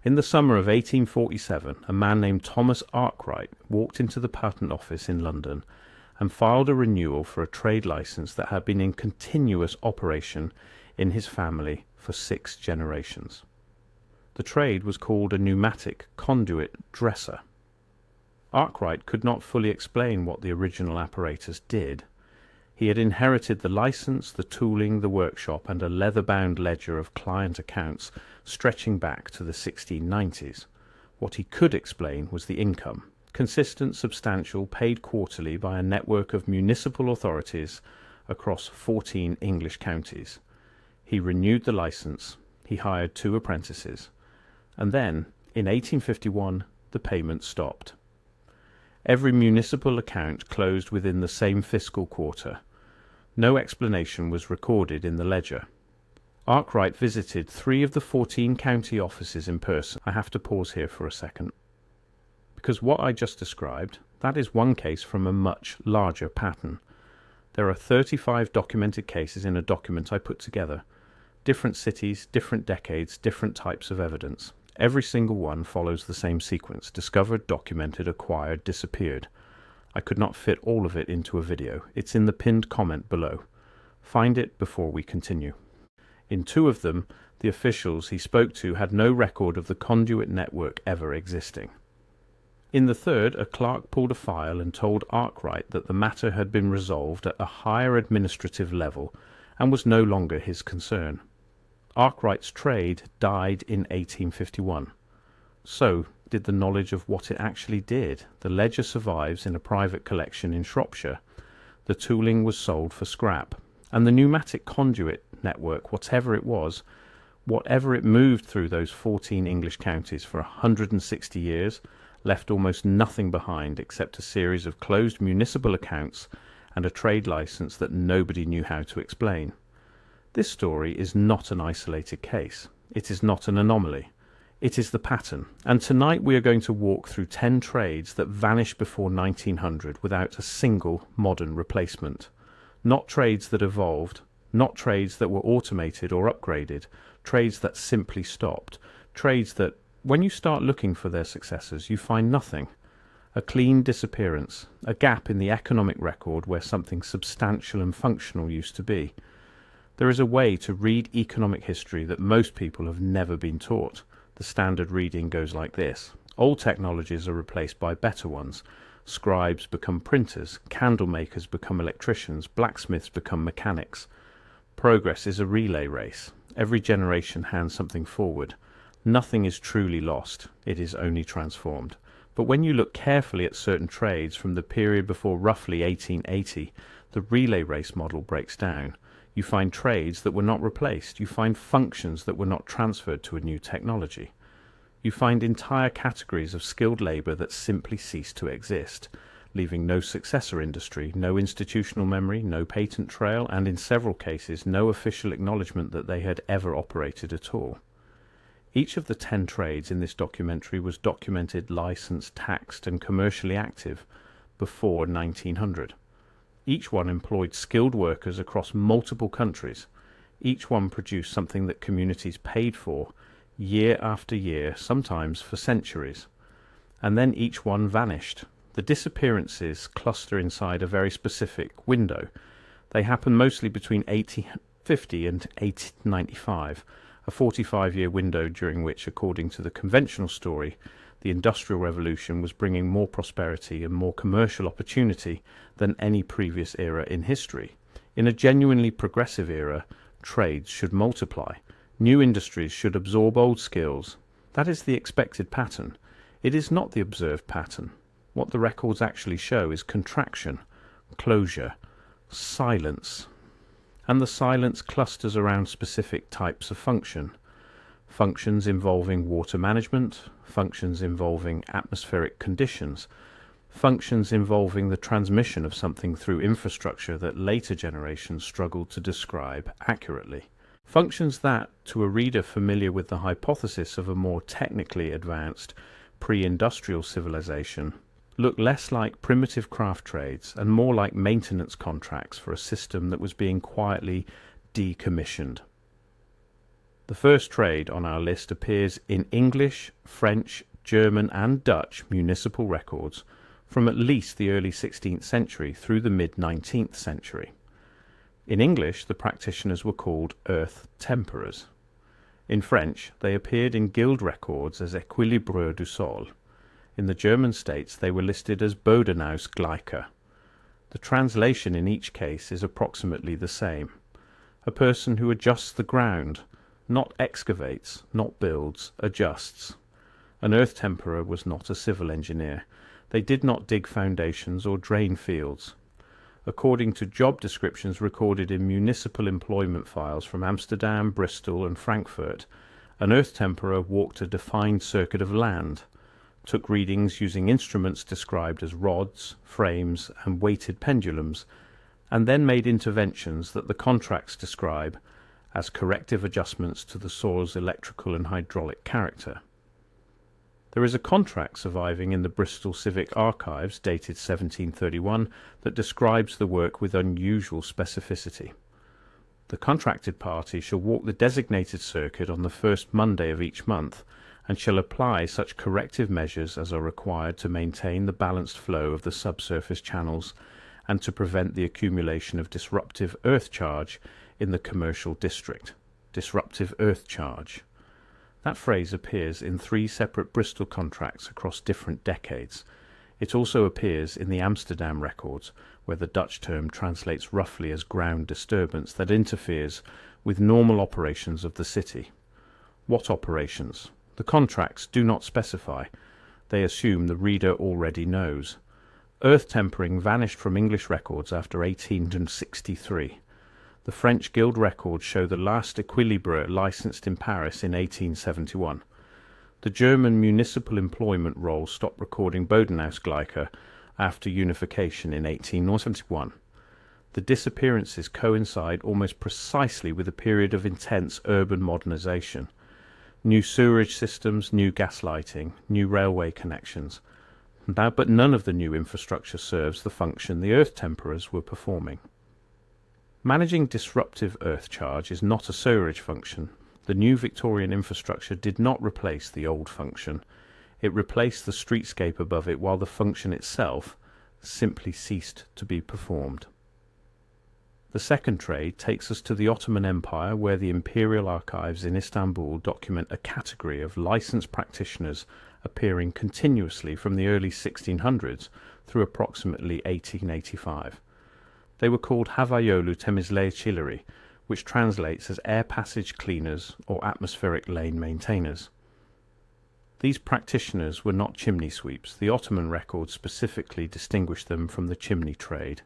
In the summer of 1847, a man named Thomas Arkwright walked into the Patent Office in London and filed a renewal for a trade license that had been in continuous operation in his family for 6 generations. The trade was called a pneumatic conduit dresser. Arkwright could not fully explain what the original apparatus did. He had inherited the license, the tooling, the workshop, and a leather-bound ledger of client accounts stretching back to the 1690s. What he could explain was the income, consistent, substantial, paid quarterly by a network of municipal authorities across 14 English counties. He renewed the license, he hired 2 apprentices, and then, in 1851, the payment stopped. Every municipal account closed within the same fiscal quarter. No explanation was recorded in the ledger. Arkwright visited 3 of the 14 county offices in person. I have to pause here for a second, because what I just described, that is one case from a much larger pattern. There are 35 documented cases in a document I put together. Different cities, different decades, different types of evidence. Every single one follows the same sequence: discovered, documented, acquired, disappeared. I could not fit all of it into a video. It's in the pinned comment below. Find it before we continue. In 2 of them, the officials he spoke to had no record of the conduit network ever existing. In the 3rd, a clerk pulled a file and told Arkwright that the matter had been resolved at a higher administrative level and was no longer his concern. Arkwright's trade died in 1851. So did the knowledge of what it actually did. The ledger survives in a private collection in Shropshire. The tooling was sold for scrap. And the pneumatic conduit network, whatever it was, whatever it moved through those 14 English counties for 160 years, left almost nothing behind except a series of closed municipal accounts and a trade license that nobody knew how to explain. This story is not an isolated case. It is not an anomaly. It is the pattern. And tonight we are going to walk through 10 trades that vanished before 1900 without a single modern replacement. Not trades that evolved, not trades that were automated or upgraded, trades that simply stopped, trades that, when you start looking for their successors, you find nothing. A clean disappearance, a gap in the economic record where something substantial and functional used to be. There is a way to read economic history that most people have never been taught. The standard reading goes like this. Old technologies are replaced by better ones. Scribes become printers, candle makers become electricians, blacksmiths become mechanics. Progress is a relay race. Every generation hands something forward. Nothing is truly lost, it is only transformed. But when you look carefully at certain trades from the period before roughly 1880, the relay race model breaks down. You find trades that were not replaced. You find functions that were not transferred to a new technology. You find entire categories of skilled labour that simply cease to exist, leaving no successor industry, no institutional memory, no patent trail, and in several cases no official acknowledgement that they had ever operated at all. Each of the 10 trades in this documentary was documented, licensed, taxed, and commercially active before 1900. Each one employed skilled workers across multiple countries. Each one produced something that communities paid for year after year, sometimes for centuries. And then each one vanished. The disappearances cluster inside a very specific window. They happen mostly between 1850 and 1895, a 45-year window during which, according to the conventional story, the Industrial Revolution was bringing more prosperity and more commercial opportunity than any previous era in history. In a genuinely progressive era, trades should multiply. New industries should absorb old skills. That is the expected pattern. It is not the observed pattern. What the records actually show is contraction, closure, silence. And the silence clusters around specific types of function. Functions involving water management, functions involving atmospheric conditions, functions involving the transmission of something through infrastructure that later generations struggled to describe accurately. Functions that, to a reader familiar with the hypothesis of a more technically advanced pre-industrial civilization, look less like primitive craft trades and more like maintenance contracts for a system that was being quietly decommissioned. The first trade on our list appears in English, French, German and Dutch municipal records from at least the early 16th century through the mid-19th century. In English, the practitioners were called earth temperers. In French, they appeared in guild records as équilibreurs du sol. In the German states, they were listed as Bodenhausgleicher. The translation in each case is approximately the same. A person who adjusts the ground, not excavates, not builds, adjusts. An earth temperer was not a civil engineer. They did not dig foundations or drain fields. According to job descriptions recorded in municipal employment files from Amsterdam, Bristol and Frankfurt, an earth temperer walked a defined circuit of land, took readings using instruments described as rods, frames and weighted pendulums, and then made interventions that the contracts describe as corrective adjustments to the soil's electrical and hydraulic character. There is a contract surviving in the Bristol Civic Archives, dated 1731, that describes the work with unusual specificity. The contracted party shall walk the designated circuit on the first Monday of each month, and shall apply such corrective measures as are required to maintain the balanced flow of the subsurface channels and to prevent the accumulation of disruptive earth charge in the commercial district. Disruptive earth charge. That phrase appears in 3 separate Bristol contracts across different decades. It also appears in the Amsterdam records, where the Dutch term translates roughly as ground disturbance that interferes with normal operations of the city. What operations? The contracts do not specify. They assume the reader already knows. Earth tempering vanished from English records after 1863. The French guild records show the last équilibreur licensed in Paris in 1871. The German municipal employment roll stopped recording Bodenhausgleicher after unification in 1871. The disappearances coincide almost precisely with a period of intense urban modernization. New sewerage systems, new gas lighting, new railway connections. But none of the new infrastructure serves the function the earth temperers were performing. Managing disruptive earth charge is not a sewerage function. The new Victorian infrastructure did not replace the old function. It replaced the streetscape above it, while the function itself simply ceased to be performed. The second trade takes us to the Ottoman Empire, where the imperial archives in Istanbul document a category of licensed practitioners appearing continuously from the early 1600s through approximately 1885. They were called Havayolu Temizleyicileri, which translates as air passage cleaners or atmospheric lane maintainers. These practitioners were not chimney sweeps. The Ottoman records specifically distinguished them from the chimney trade.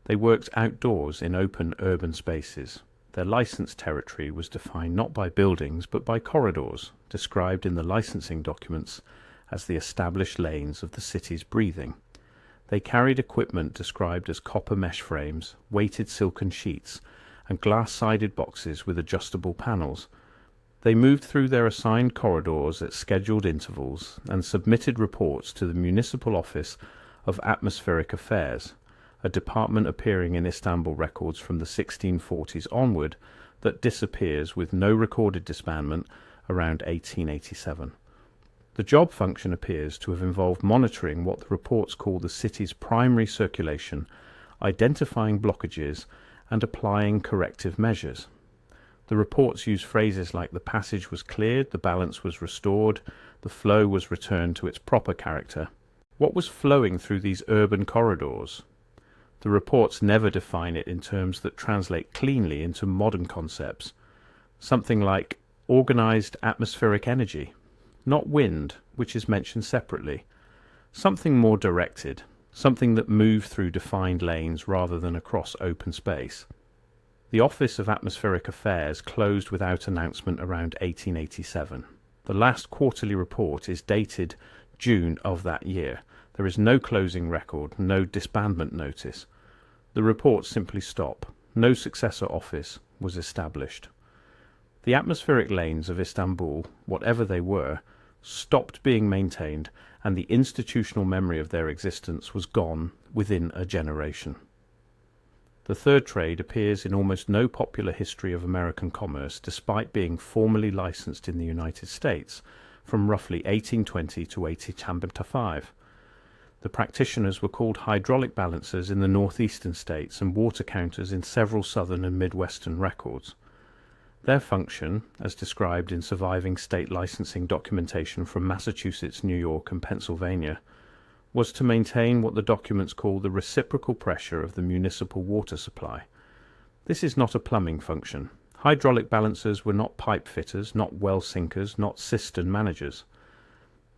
They worked outdoors in open urban spaces. Their licensed territory was defined not by buildings but by corridors, described in the licensing documents as the established lanes of the city's breathing. They carried equipment described as copper mesh frames, weighted silken sheets, and glass-sided boxes with adjustable panels. They moved through their assigned corridors at scheduled intervals and submitted reports to the Municipal Office of Atmospheric Affairs, a department appearing in Istanbul records from the 1640s onward that disappears with no recorded disbandment around 1887. The job function appears to have involved monitoring what the reports call the city's primary circulation, identifying blockages, and applying corrective measures. The reports use phrases like the passage was cleared, the balance was restored, the flow was returned to its proper character. What was flowing through these urban corridors? The reports never define it in terms that translate cleanly into modern concepts. Something like organized atmospheric energy. Not wind, which is mentioned separately. Something more directed, something that moved through defined lanes rather than across open space. The Office of Atmospheric Affairs closed without announcement around 1887. The last quarterly report is dated June of that year. There is no closing record, no disbandment notice. The reports simply stop. No successor office was established. The atmospheric lanes of Istanbul, whatever they were, stopped being maintained, and the institutional memory of their existence was gone within a generation. The third trade appears in almost no popular history of American commerce, despite being formally licensed in the United States from roughly 1820 to 1875. The practitioners were called hydraulic balancers in the northeastern states and water counters in several southern and midwestern records. Their function, as described in surviving state licensing documentation from Massachusetts, New York, and Pennsylvania, was to maintain what the documents call the reciprocal pressure of the municipal water supply. This is not a plumbing function. Hydraulic balancers were not pipe fitters, not well sinkers, not cistern managers.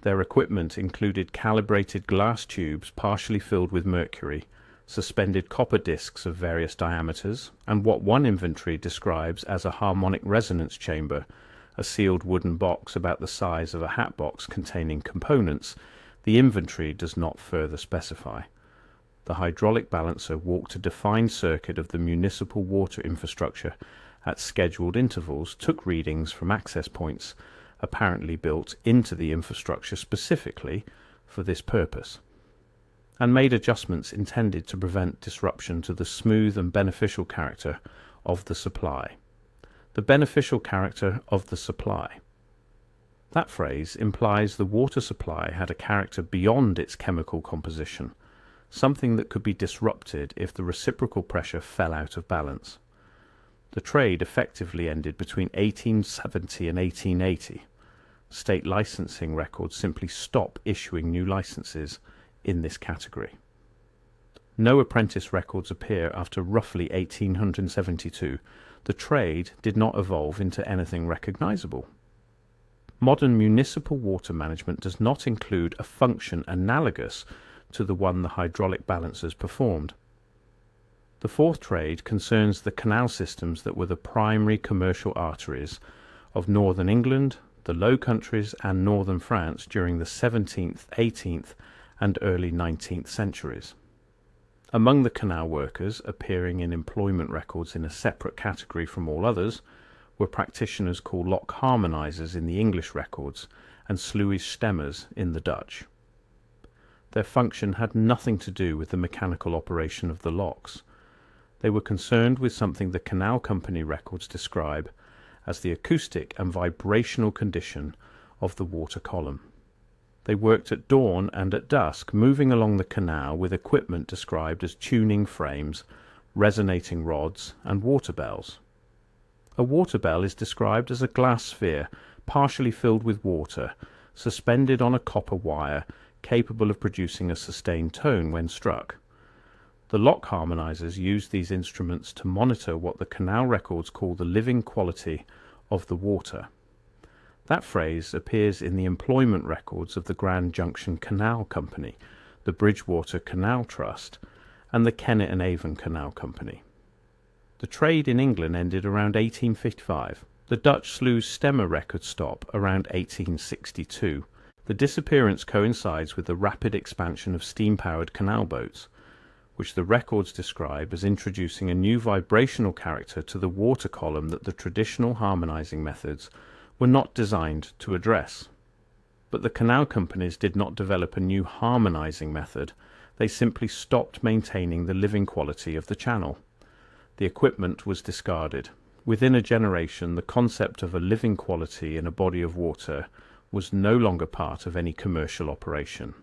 Their equipment included calibrated glass tubes partially filled with mercury, suspended copper discs of various diameters, and what one inventory describes as a harmonic resonance chamber, a sealed wooden box about the size of a hat box containing components. The inventory does not further specify. The hydraulic balancer walked a defined circuit of the municipal water infrastructure at scheduled intervals, took readings from access points apparently built into the infrastructure specifically for this purpose, and made adjustments intended to prevent disruption to the smooth and beneficial character of the supply. The beneficial character of the supply. That phrase implies the water supply had a character beyond its chemical composition, something that could be disrupted if the reciprocal pressure fell out of balance. The trade effectively ended between 1870 and 1880. State licensing records simply stop issuing new licenses in this category. No apprentice records appear after roughly 1872. The trade did not evolve into anything recognizable. Modern municipal water management does not include a function analogous to the one the hydraulic balancers performed. The fourth trade concerns the canal systems that were the primary commercial arteries of northern England, the Low Countries, and northern France during the 17th, 18th, and early 19th centuries. Among the canal workers appearing in employment records in a separate category from all others were practitioners called lock harmonizers in the English records and sluice stemmers in the Dutch. Their function had nothing to do with the mechanical operation of the locks. They were concerned with something the canal company records describe as the acoustic and vibrational condition of the water column. They worked at dawn and at dusk, moving along the canal with equipment described as tuning frames, resonating rods, and water bells. A water bell is described as a glass sphere partially filled with water, suspended on a copper wire, capable of producing a sustained tone when struck. The lock harmonizers used these instruments to monitor what the canal records call the living quality of the water. That phrase appears in the employment records of the Grand Junction Canal Company, the Bridgewater Canal Trust, and the Kennet and Avon Canal Company. The trade in England ended around 1855. The Dutch sluice stemmer records stop around 1862. The disappearance coincides with the rapid expansion of steam-powered canal boats, which the records describe as introducing a new vibrational character to the water column that the traditional harmonizing methods were not designed to address. But the canal companies did not develop a new harmonizing method. They simply stopped maintaining the living quality of the channel. The equipment was discarded. Within a generation, the concept of a living quality in a body of water was no longer part of any commercial operation.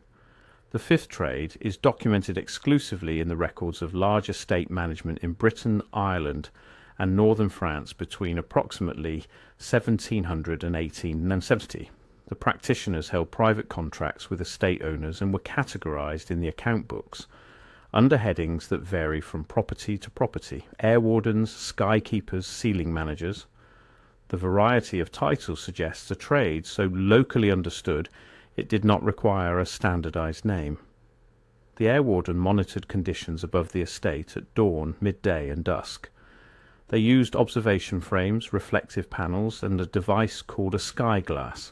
The fifth trade is documented exclusively in the records of large estate management in Britain, Ireland, and northern France between approximately 1700 and 1870. The practitioners held private contracts with estate owners and were categorized in the account books under headings that vary from property to property: air wardens, sky keepers, ceiling managers. The variety of titles suggests a trade so locally understood it did not require a standardized name. The air warden monitored conditions above the estate at dawn, midday, and dusk. They used observation frames, reflective panels, and a device called a sky glass,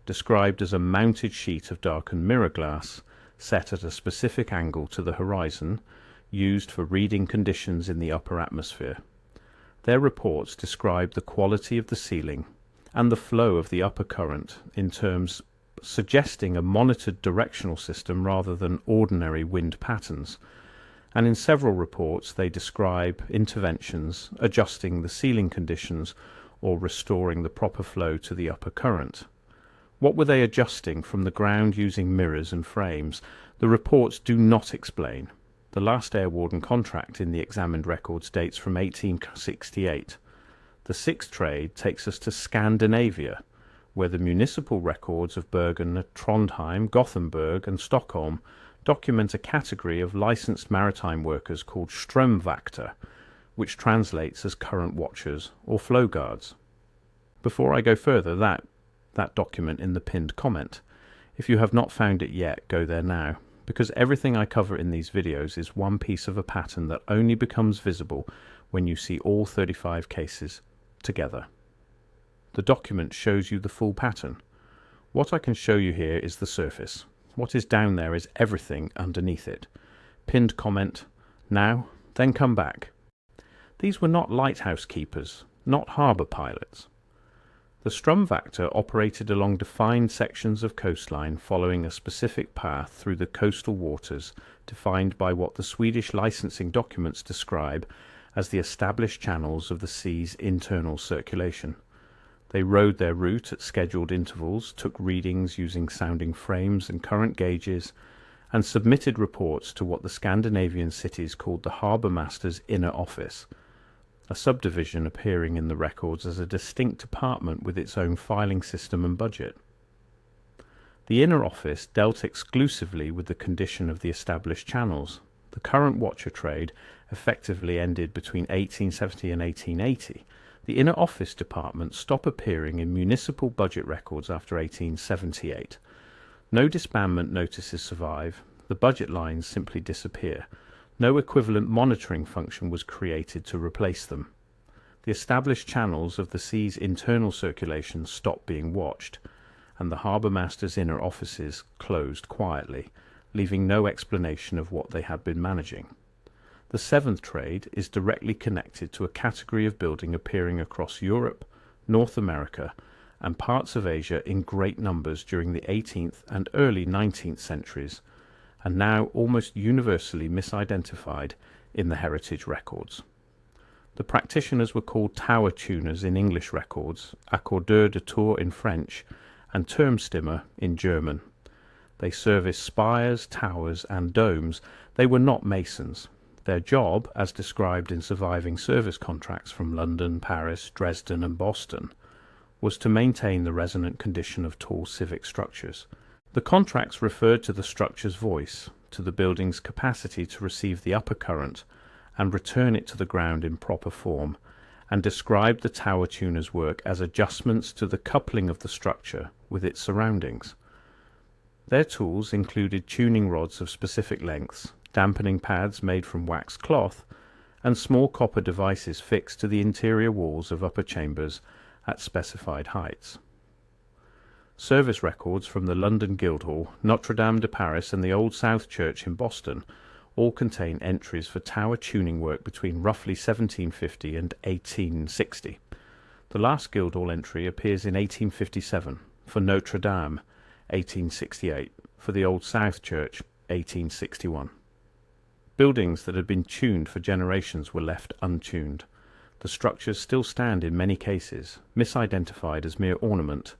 described as a mounted sheet of darkened mirror glass set at a specific angle to the horizon, used for reading conditions in the upper atmosphere. Their reports described the quality of the ceiling and the flow of the upper current in terms suggesting a monitored directional system rather than ordinary wind patterns, and in several reports they describe interventions adjusting the sealing conditions or restoring the proper flow to the upper current. What were they adjusting from the ground using mirrors and frames? The reports do not explain. The last air warden contract in the examined records dates from 1868. The sixth trade takes us to Scandinavia, where the municipal records of Bergen, Trondheim, Gothenburg and Stockholm document a category of licensed maritime workers called strömvakter, which translates as current watchers or flow guards. Before I go further, that document in the pinned comment. If you have not found it yet, go there now, because everything I cover in these videos is one piece of a pattern that only becomes visible when you see all 35 cases together. The document shows you the full pattern. What I can show you here is the surface. What is down there is everything underneath it. Pinned comment, now, then come back. These were not lighthouse keepers, not harbour pilots. The strömvakter operated along defined sections of coastline following a specific path through the coastal waters defined by what the Swedish licensing documents describe as the established channels of the sea's internal circulation. They rode their route at scheduled intervals, took readings using sounding frames and current gauges, and submitted reports to what the Scandinavian cities called the harbour master's inner office, a subdivision appearing in the records as a distinct department with its own filing system and budget. The inner office dealt exclusively with the condition of the established channels. The current watcher trade effectively ended between 1870 and 1880. The inner office department stopped appearing in municipal budget records after 1878. No disbandment notices survive. The budget lines simply disappear. No equivalent monitoring function was created to replace them. The established channels of the sea's internal circulation stopped being watched, and the harbour master's inner offices closed quietly, leaving no explanation of what they had been managing. The seventh trade is directly connected to a category of building appearing across Europe, North America, and parts of Asia in great numbers during the 18th and early 19th centuries, and now almost universally misidentified in the heritage records. The practitioners were called tower tuners in English records, accordeur de tour in French, and turmstimmer in German. They serviced spires, towers, and domes. They were not masons. Their job, as described in surviving service contracts from London, Paris, Dresden, and Boston, was to maintain the resonant condition of tall civic structures. The contracts referred to the structure's voice, to the building's capacity to receive the upper current and return it to the ground in proper form, and described the tower tuner's work as adjustments to the coupling of the structure with its surroundings. Their tools included tuning rods of specific lengths, dampening pads made from waxed cloth, and small copper devices fixed to the interior walls of upper chambers at specified heights. Service records from the London Guildhall, Notre Dame de Paris, and the Old South Church in Boston all contain entries for tower tuning work between roughly 1750 and 1860. The last Guildhall entry appears in 1857, for Notre Dame, 1868, for the Old South Church, 1861. Buildings that had been tuned for generations were left untuned. The structures still stand in many cases, misidentified as mere ornament,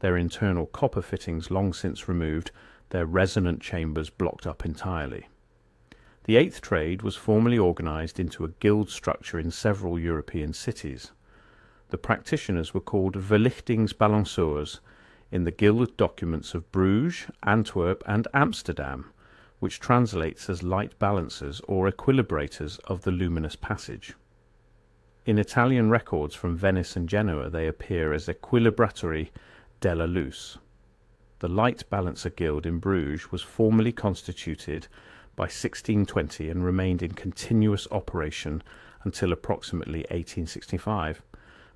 their internal copper fittings long since removed, their resonant chambers blocked up entirely. The eighth trade was formally organized into a guild structure in several European cities. The practitioners were called verlichtingsbalanceurs in the guild documents of Bruges, Antwerp, and Amsterdam, which translates as light balancers or equilibrators of the luminous passage. In Italian records from Venice and Genoa they appear as equilibratori della luce. The light balancer guild in Bruges was formally constituted by 1620 and remained in continuous operation until approximately 1865,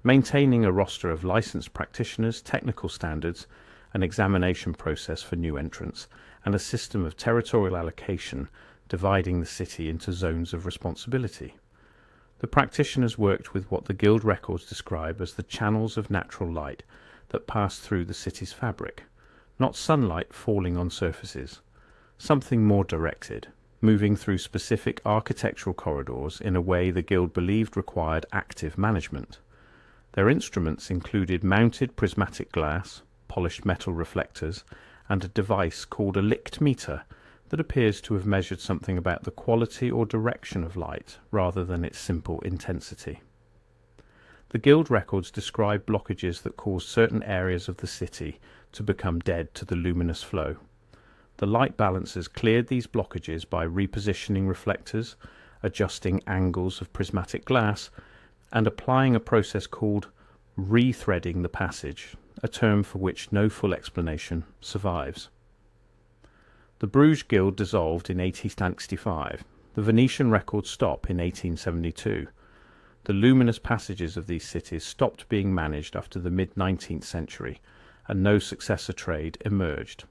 maintaining a roster of licensed practitioners, technical standards, an examination process for new entrants, and a system of territorial allocation dividing the city into zones of responsibility. The practitioners worked with what the guild records describe as the channels of natural light that passed through the city's fabric, not sunlight falling on surfaces, something more directed. moving through specific architectural corridors in a way the Guild believed required active management. Their instruments included mounted prismatic glass, polished metal reflectors, and a device called a licht meter that appears to have measured something about the quality or direction of light rather than its simple intensity. The Guild records describe blockages that caused certain areas of the city to become dead to the luminous flow. The light balancers cleared these blockages by repositioning reflectors, adjusting angles of prismatic glass, and applying a process called re-threading the passage, a term for which no full explanation survives. The Bruges Guild dissolved in 1865. The Venetian records stop in 1872. The luminous passages of these cities stopped being managed after the mid-19th century, and no successor trade emerged.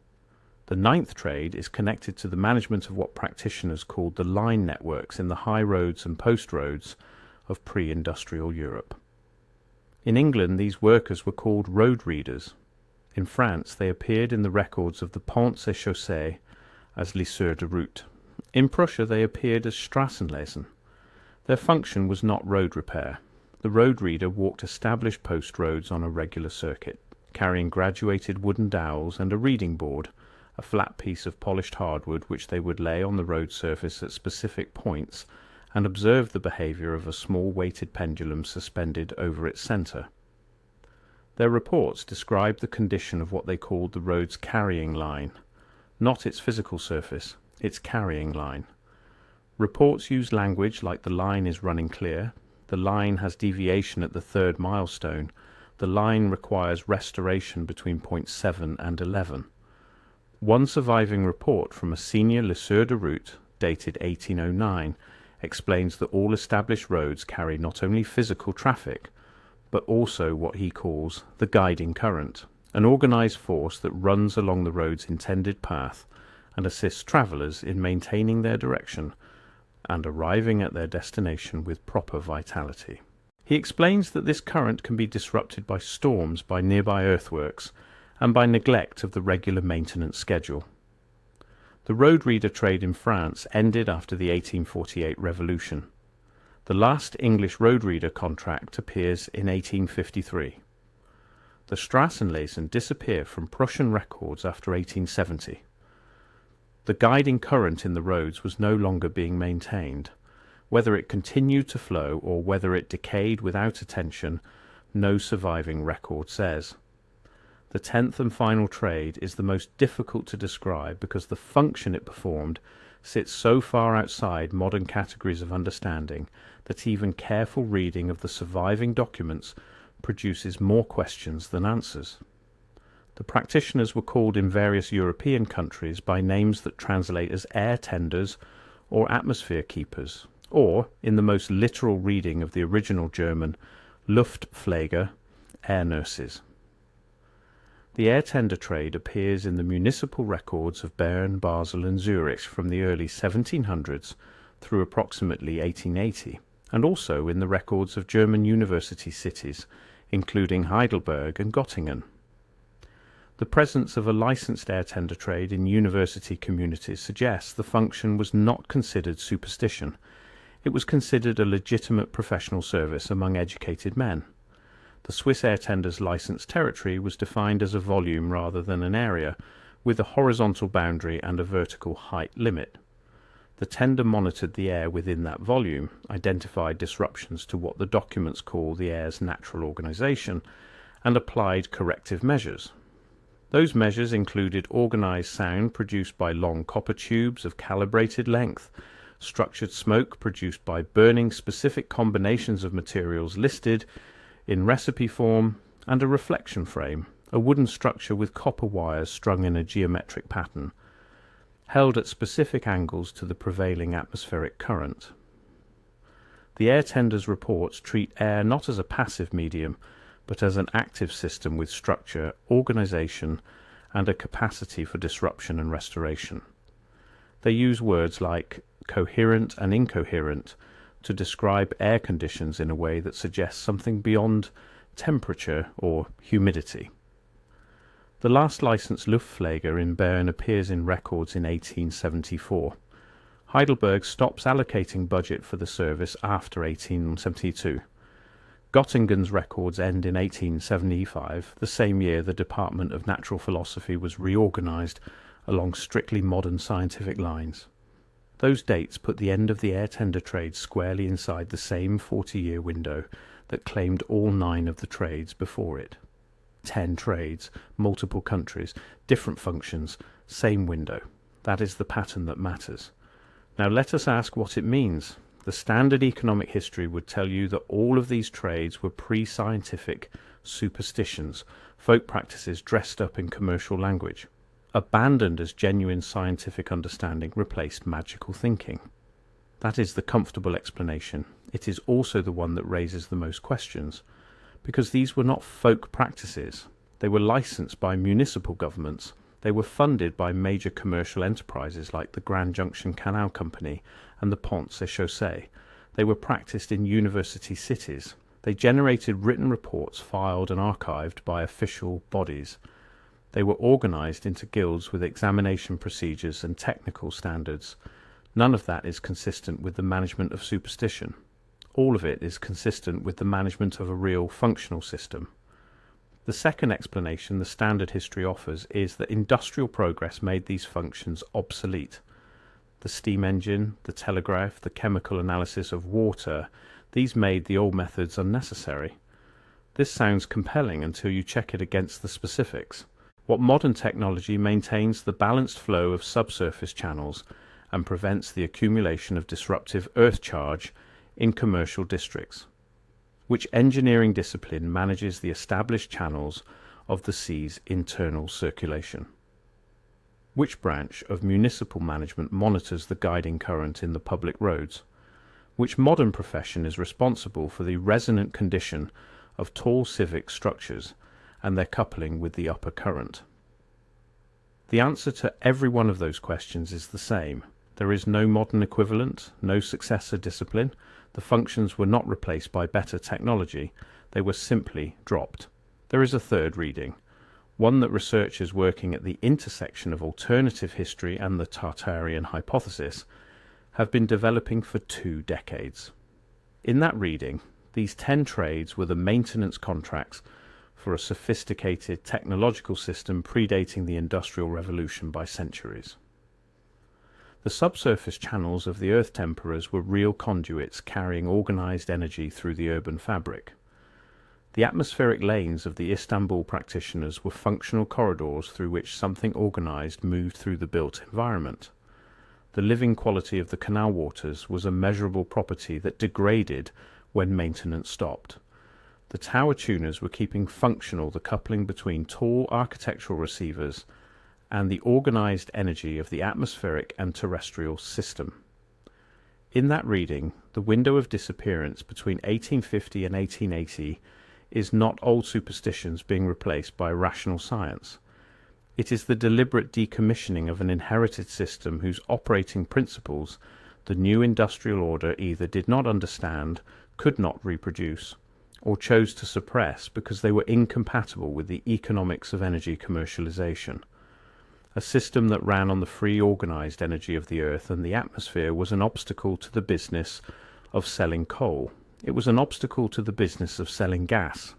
The ninth trade is connected to the management of what practitioners called the line networks in the high roads and post roads of pre-industrial Europe. In England, these workers were called road readers. In France, they appeared in the records of the Ponts et Chaussées as lisseurs de route. In Prussia, they appeared as Straßenlesen. Their function was not road repair. The road reader walked established post roads on a regular circuit, carrying graduated wooden dowels and a reading board, a flat piece of polished hardwood which they would lay on the road surface at specific points and observe the behaviour of a small weighted pendulum suspended over its centre. Their reports described the condition of what they called the road's carrying line, not its physical surface, its carrying line. Reports used language like the line is running clear, the line has deviation at the third milestone, the line requires restoration between points 7 and 11. One surviving report from a senior lisseur de route, dated 1809, explains that all established roads carry not only physical traffic, but also what he calls the guiding current, an organised force that runs along the road's intended path and assists travellers in maintaining their direction and arriving at their destination with proper vitality. He explains that this current can be disrupted by storms by nearby earthworks and by neglect of the regular maintenance schedule. The road reader trade in France ended after the 1848 revolution. The last English road reader contract appears in 1853. The Straßenlesen disappear from Prussian records after 1870. The guiding current in the roads was no longer being maintained. Whether it continued to flow or whether it decayed without attention, no surviving record says. The 10th and final trade is the most difficult to describe because the function it performed sits so far outside modern categories of understanding that even careful reading of the surviving documents produces more questions than answers. The practitioners were called in various European countries by names that translate as air tenders or atmosphere keepers, or, in the most literal reading of the original German, Luftpfleger, air nurses. The air tender trade appears in the municipal records of Bern, Basel and Zurich from the early 1700s through approximately 1880, and also in the records of German university cities, including Heidelberg and Göttingen. The presence of a licensed air tender trade in university communities suggests the function was not considered superstition. It was considered a legitimate professional service among educated men. The Swiss air tender's licensed territory was defined as a volume rather than an area, with a horizontal boundary and a vertical height limit. The tender monitored the air within that volume, identified disruptions to what the documents call the air's natural organization, and applied corrective measures. Those measures included organized sound produced by long copper tubes of calibrated length, structured smoke produced by burning specific combinations of materials listed in recipe form, and a reflection frame, a wooden structure with copper wires strung in a geometric pattern, held at specific angles to the prevailing atmospheric current. The air tender's reports treat air not as a passive medium, but as an active system with structure, organization, and a capacity for disruption and restoration. They use words like coherent and incoherent to describe air conditions in a way that suggests something beyond temperature or humidity. The last licensed Luftpfleger in Bern appears in records in 1874. Heidelberg stops allocating budget for the service after 1872. Göttingen's records end in 1875, the same year the Department of Natural Philosophy was reorganized along strictly modern scientific lines. Those dates put the end of the air tender trade squarely inside the same 40-year window that claimed all 9 of the trades before it. 10 trades, multiple countries, different functions, same window. That is the pattern that matters. Now let us ask what it means. The standard economic history would tell you that all of these trades were pre-scientific superstitions, folk practices dressed up in commercial language, abandoned as genuine scientific understanding replaced magical thinking. That is the comfortable explanation. It is also the one that raises the most questions, because these were not folk practices. They were licensed by municipal governments. They were funded by major commercial enterprises like the Grand Junction Canal Company and the Ponts et Chaussées. They were practiced in university cities. They generated written reports filed and archived by official bodies. They were organized into guilds with examination procedures and technical standards. None of that is consistent with the management of superstition. All of it is consistent with the management of a real functional system. The second explanation the standard history offers is that industrial progress made these functions obsolete. The steam engine, the telegraph, the chemical analysis of water, these made the old methods unnecessary. This sounds compelling until you check it against the specifics. What modern technology maintains the balanced flow of subsurface channels and prevents the accumulation of disruptive earth charge in commercial districts? Which engineering discipline manages the established channels of the sea's internal circulation? Which branch of municipal management monitors the guiding current in the public roads? Which modern profession is responsible for the resonant condition of tall civic structures and their coupling with the upper current? The answer to every one of those questions is the same. There is no modern equivalent, no successor discipline. The functions were not replaced by better technology. They were simply dropped. There is a third reading, one that researchers working at the intersection of alternative history and the Tartarian hypothesis have been developing for 2 decades. In that reading, these 10 trades were the maintenance contracts for a sophisticated technological system predating the Industrial Revolution by centuries. The subsurface channels of the earth temperers were real conduits carrying organized energy through the urban fabric. The atmospheric lanes of the Istanbul practitioners were functional corridors through which something organized moved through the built environment. The living quality of the canal waters was a measurable property that degraded when maintenance stopped. The tower tuners were keeping functional the coupling between tall architectural receivers and the organized energy of the atmospheric and terrestrial system. In that reading, the window of disappearance between 1850 and 1880 is not old superstitions being replaced by rational science. It is the deliberate decommissioning of an inherited system whose operating principles the new industrial order either did not understand, could not reproduce, or chose to suppress because they were incompatible with the economics of energy commercialization. A system that ran on the free organized energy of the earth and the atmosphere was an obstacle to the business of selling coal. It was an obstacle to the business of selling gas.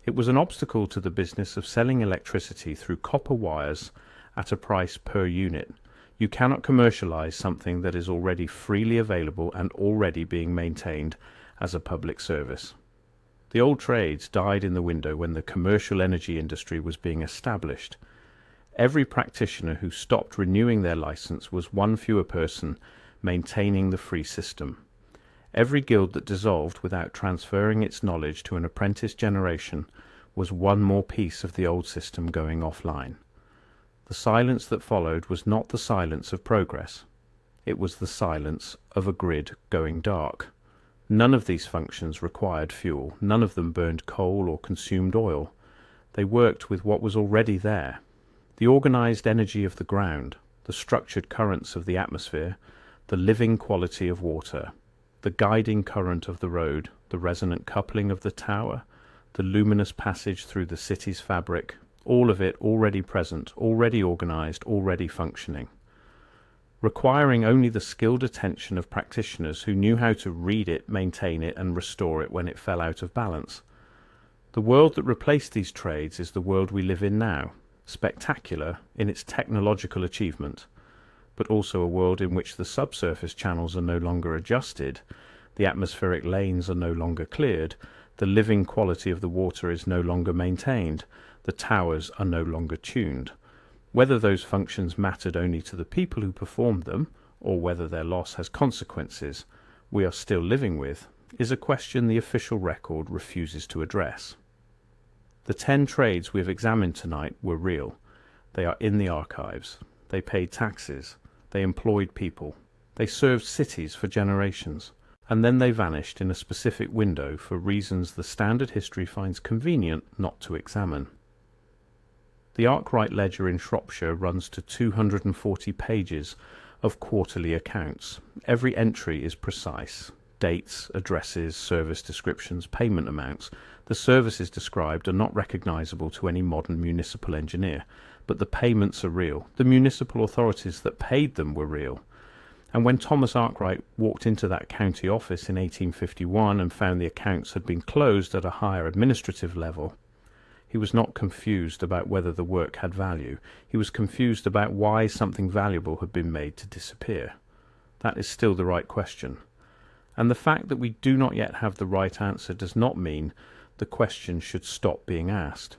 It was an obstacle to the business of selling electricity through copper wires at a price per unit. You cannot commercialize something that is already freely available and already being maintained as a public service. The old trades died in the window when the commercial energy industry was being established. Every practitioner who stopped renewing their license was one fewer person maintaining the free system. Every guild that dissolved without transferring its knowledge to an apprentice generation was one more piece of the old system going offline. The silence that followed was not the silence of progress. It was the silence of a grid going dark. None of these functions required fuel. None of them burned coal or consumed oil. They worked with what was already there. The organized energy of the ground, the structured currents of the atmosphere, the living quality of water, the guiding current of the road, the resonant coupling of the tower, the luminous passage through the city's fabric, all of it already present, already organized, already functioning. requiring only the skilled attention of practitioners who knew how to read it, maintain it, and restore it when it fell out of balance. The world that replaced these trades is the world we live in now, spectacular in its technological achievement, but also a world in which the subsurface channels are no longer adjusted, the atmospheric lanes are no longer cleared, the living quality of the water is no longer maintained, the towers are no longer tuned. Whether those functions mattered only to the people who performed them, or whether their loss has consequences we are still living with, is a question the official record refuses to address. The 10 trades we have examined tonight were real. They are in the archives. They paid taxes. They employed people. They served cities for generations. And then they vanished in a specific window for reasons the standard history finds convenient not to examine. The Arkwright ledger in Shropshire runs to 240 pages of quarterly accounts. Every entry is precise. Dates, addresses, service descriptions, payment amounts. The services described are not recognisable to any modern municipal engineer, but the payments are real. The municipal authorities that paid them were real. And when Thomas Arkwright walked into that county office in 1851 and found the accounts had been closed at a higher administrative level, he was not confused about whether the work had value. He was confused about why something valuable had been made to disappear. That is still the right question. And the fact that we do not yet have the right answer does not mean the question should stop being asked.